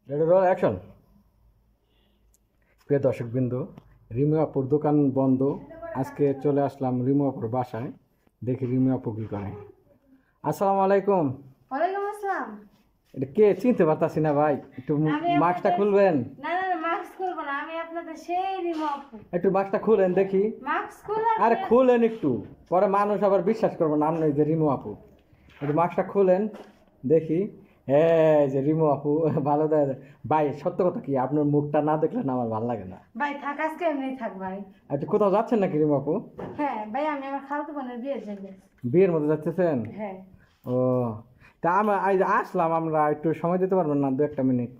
Action. প্রিয় দর্শক বিন্দু, রিমু আপুর দোকান বন্ধ। আজকে চলে আসলাম রিমু আপুর বাসায়, দেখি রিমু আপু কি করে। আসসালামু আলাইকুম। ওয়ালাইকুম আসসালাম। এটা কে, চিনতে পারতাছি না ভাই, একটু মাস্কটা খুলবেন? না না না, মাস্ক খুলবো না, আমি আপনাদের সেই রিমু আপু। একটু মাস্কটা খুলেন দেখি। মাস্ক খুলে আরে খুলেন একটু, পরে মানুষ আবার বিশ্বাস করবো না আপনি যে রিমু আপু। একটু মাস্কটা খুলেন দেখি। হ্যাঁ, যে রিমু আপু ভালো দেয় ভাই। সত্য কথা কি, আপনার মুখটা না দেখলে না আমার ভালো লাগে না। ভাই থাক, আজকে এমনি থাক ভাই। আচ্ছা, কোথাও যাচ্ছেন নাকি রিমু আপু? হ্যাঁ ভাই, আমি আমার খালাতো বোনের বিয়ের জন্য। বিয়ের মধ্যে যাচ্ছেন? হ্যাঁ। ও, তা আমরা আসলাম, আমরা একটু সময় দিতে পারবেন না, 2-1 মিনিট?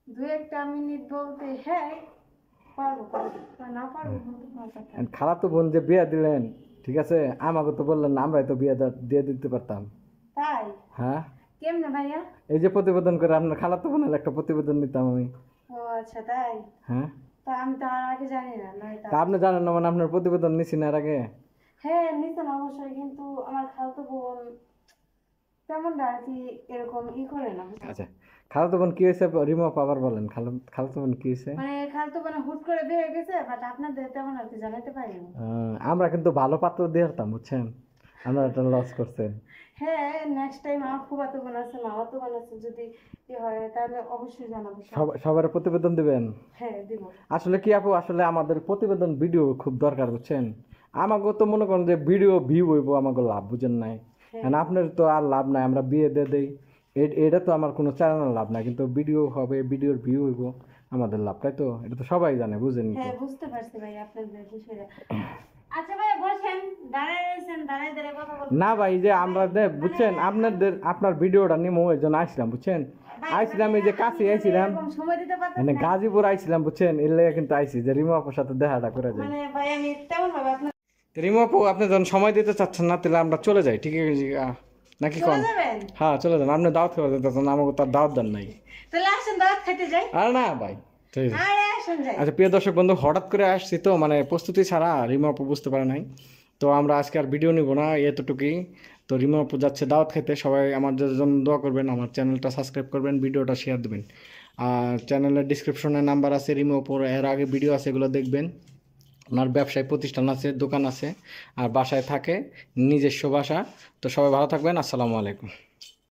দু একটা মিনিট বলতে হ্যাঁ পারবো, না পারবো বলতে পারবো। খালাতো বোন যে বিয়ে দিলেন, ঠিক আছে, আমাকে তো বললেন না, আমরাই তো বিয়ে দিয়ে দিতে পারতাম। তাই? হ্যাঁ। কেমনে ভাইয়া? এই যে প্রতিবেদন করে আপনার খালাতো বোনের একটা প্রতিবেদন নিতাম আমি। ও আচ্ছা তাই। হ্যাঁ। তা আমি তো আর আগে জানি না, নয় তা। তা আপনি জানেন না মানে, আপনার প্রতিবেদন নিছি না এর আগে? হ্যাঁ নিতেন অবশ্যই, কিন্তু আমার খালাতো বোন তেমন আর কি এরকম করে না, বুঝলেন? আচ্ছা, খালাতো বোন কি হয়েছে রিমু আপু আবার বলেন, খালাতো বোন কি হয়েছে? মানে খালাতো বোন হুট করে বিয়ে হয়ে গেছে, বাট আপনাদের তেমন আর কি জানাতে পারিনি। আমরা কিন্তু ভালো পাত্র দিয়ে হতাম, বুঝছেন, আমরা একটা লস করছেন। হ্যাঁ, নেক্সট টাইম আমার ফুফাতো বোন আছে, মামাতো বোন আছে, যদি হয় তাহলে অবশ্যই জানাবো। সবার প্রতিবেদন দিবেন? হ্যাঁ দিব। আসলে কি আপু, আসলে আমাদের প্রতিবেদন ভিডিও খুব দরকার, বুঝছেন। আমাকে তো মনে করেন যে ভিডিও ভিউ হইব, আমাকে লাভ, বুঝেন নাই? আপনার তো আর লাভ নাই, আমরা বিয়ে দিয়ে দেই, এটা তো আমার কোনো চ্যানেলের লাভ নাই, কিন্তু ভিডিও হবে, ভিডিওর ভিউ হইব, আমাদের লাভ, তাই তো? এটা তো সবাই জানে, বুঝেন? হ্যাঁ বুঝতে পারছি ভাই আপনাদের বিষয়টা। আচ্ছা ভাই বসেন, দাঁড়ায় রয়েছেন, দাঁড়ায় দাঁড়ায় কথা বলবেন না ভাই, যে আমরা বুঝছেন আপনার ভিডিওটা নিমো, এই জন্য আসলাম, বুঝছেন। আইছিলাম এই যে কাছে আইছিলাম, সময় দিতে পারতেন মানে গাজীপুর আইছিলাম, বুঝছেন, এর লেগে কিন্তু আইছি যে রিমু আপুর সাথে দেখাটা করে যায়। মানে ভাই আমি তেমন ভাবে আপনার রিমু আপু, আপনি যখন সময় দিতে চাচ্ছেন না, তাহলে আমরা চলে যাই, ঠিক আছে? নাকি কোন? চলে যাবেন? হ্যাঁ চলে যান, আপনি দাওয়াত খাওয়া যেতেছেন, আমাকে তার দাওয়াত দেন নাই। তাহলে আসেন দাওয়াত খেতে যাই। আর না ভাই, ঠিক আছে। আরে আসেন যাই। আচ্ছা প্রিয় দর্শক বন্ধু, হঠাৎ করে আসছি তো, মানে প্রস্তুতি ছাড়া, রিমু আপু বুঝতে পারে নাই। তো আমরা আজকে আর ভিডিও নিব না, এতটুকুই। তো রিমু আপু যাচ্ছে দাওয়াত খেতে, সবাই আমাদের জন্য দোয়া করবেন, আমার চ্যানেলটা সাবস্ক্রাইব করবেন, ভিডিওটা শেয়ার দেবেন। আর চ্যানেলের ডিসক্রিপশনে নাম্বার আছে, রিমু আপুর এর আগে ভিডিও আছে, এগুলো দেখবেন। ওনার ব্যবসায় প্রতিষ্ঠান আছে, দোকান আছে, আর বাসায় থাকে, নিজস্ব বাসা। তো সবাই ভালো থাকবেন, আসসালামু আলাইকুম।